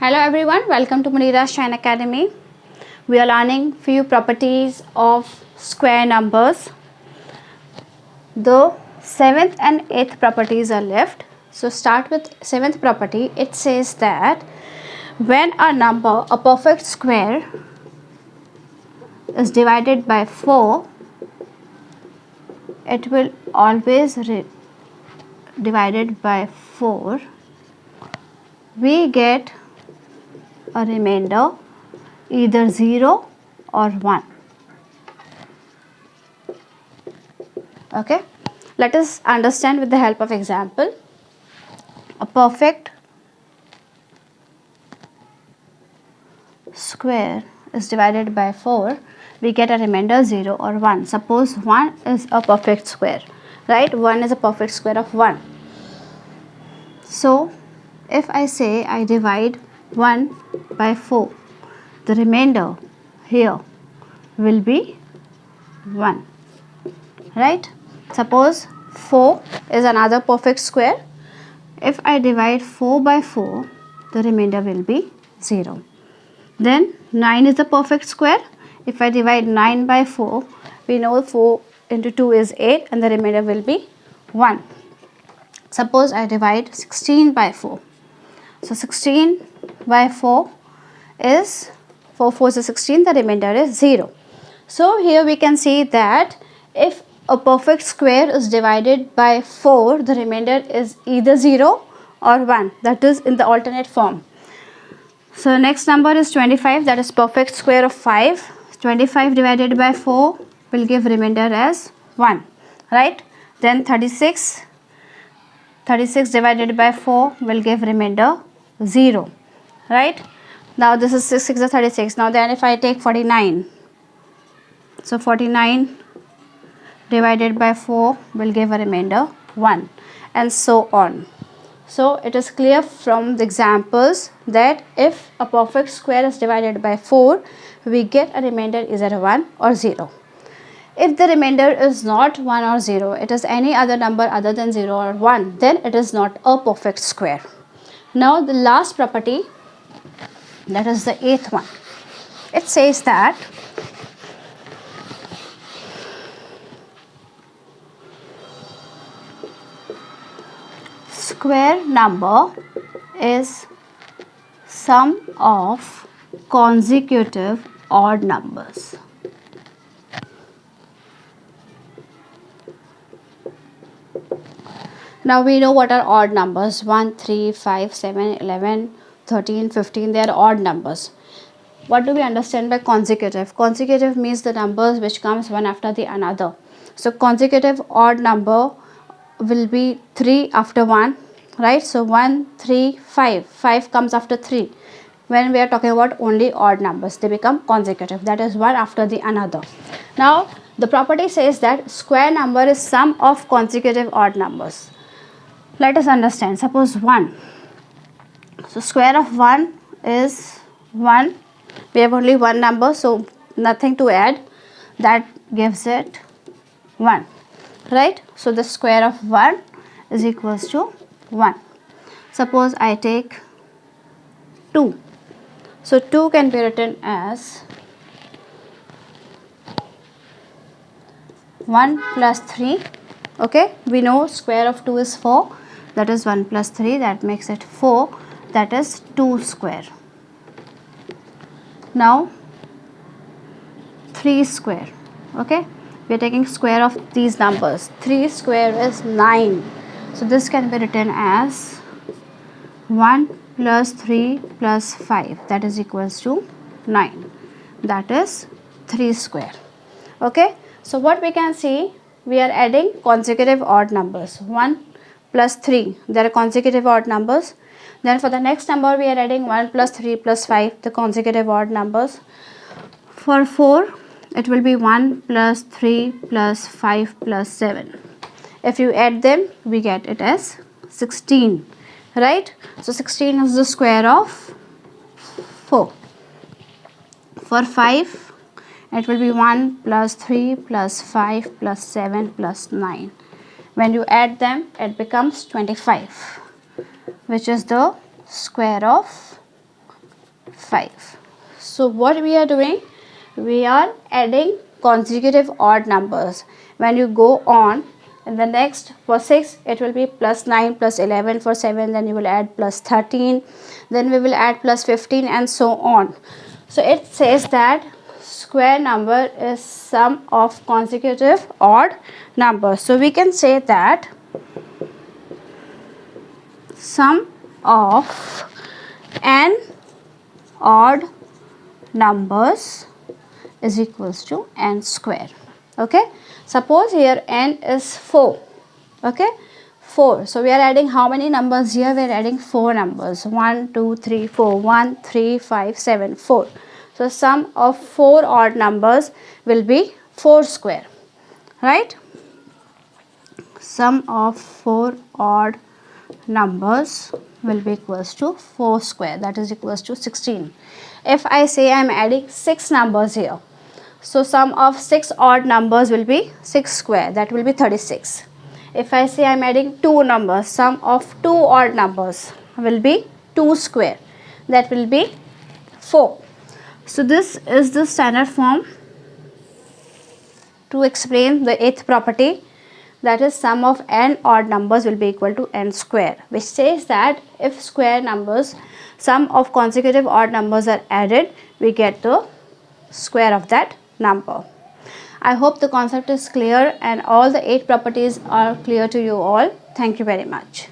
Hello everyone, welcome to Munira's Shine Academy. We are learning few properties of square numbers. The 7th and 8th properties are left. So start with 7th property. It says that when a number, a perfect square, is divided by 4, it will always divided by 4. We get a remainder either 0 or 1. Okay, let us understand with the help of example. A perfect square is divided by 4, we get a remainder 0 or 1. Suppose 1 is a perfect square, right? 1 is a perfect square of 1. So if I say I divide 1 by 4, the remainder here will be 1, right? Suppose 4 is another perfect square. If I divide 4 by 4, the remainder will be 0. Then 9 is a perfect square. If I divide 9 by 4, we know 4 into 2 is 8 and the remainder will be 1. Suppose I divide 16 by 4. So 16 by 4 is 4 4 is 16, the remainder is 0. So here we can see that if a perfect square is divided by 4, the remainder is either 0 or 1, that is in the alternate form. So next number is 25, that is perfect square of 5. 25 divided by 4 will give remainder as 1, right? Then 36 divided by 4 will give remainder 0, right? Now this is 6 6 is 36. Now then if I take 49, so 49 divided by 4 will give a remainder 1, and so on. So it is clear from the examples that if a perfect square is divided by 4, we get a remainder either 1 or 0. If the remainder is not 1 or 0, it is any other number other than 0 or 1, then it is not a perfect square. Now the last property, that is the 8th one. It says that square number is sum of consecutive odd numbers. Now we know what are odd numbers: 1, 3, 5, 7, 11, 13, 15. They are odd numbers. What do we understand by consecutive? Consecutive means the numbers which comes one after the another. So consecutive odd number will be 3 after 1, right? So 1, 3, 5. 5 comes after 3. When we are talking about only odd numbers, they become consecutive. That is one after the another. Now the property says that square number is sum of consecutive odd numbers. Let us understand. Suppose 1. So square of 1 is 1. We have only one number, so nothing to add. That gives it 1, right? So the square of 1 is equals to 1. Suppose I take 2. So 2 can be written as 1 plus 3. Okay, we know square of 2 is 4. That is 1 plus 3. That makes it 4. That is 2 square. Now 3 square. Okay, we are taking square of these numbers. 3 square is 9. So this can be written as 1 plus 3 plus 5. That is equals to 9. That is 3 square. Okay, so what we can see, we are adding consecutive odd numbers. 1 plus 3, they are consecutive odd numbers. Then for the next number, we are adding 1 plus 3 plus 5, the consecutive odd numbers. For 4, it will be 1 plus 3 plus 5 plus 7. If you add them, we get it as 16, right? So 16 is the square of 4. For 5, it will be 1 plus 3 plus 5 plus 7 plus 9. When you add them, it becomes 25, which is the square of 5. So what we are doing? We are adding consecutive odd numbers. When you go on in the next, for 6 it will be plus 9 plus 11. For 7 then you will add plus 13, then we will add plus 15 and so on. So it says that square number is sum of consecutive odd numbers. So we can say that sum of n odd numbers is equals to n square. Okay, suppose here n is 4. Okay, 4. So we are adding how many numbers here? We are adding 4 numbers. 1 2 3 4. 1 3 5 7 4. So sum of 4 odd numbers will be 4 square, right? Sum of 4 odd numbers will be equals to 4 square, that is equals to 16. If I say I am adding 6 numbers here, so sum of 6 odd numbers will be 6 square, that will be 36. If I say I am adding 2 numbers, sum of 2 odd numbers will be 2 square, that will be 4. So this is the standard form to explain the eighth property, that is sum of n odd numbers will be equal to n square, which says that if square numbers, sum of consecutive odd numbers are added, we get the square of that number. I hope the concept is clear and all the 8 properties are clear to you all. Thank you very much.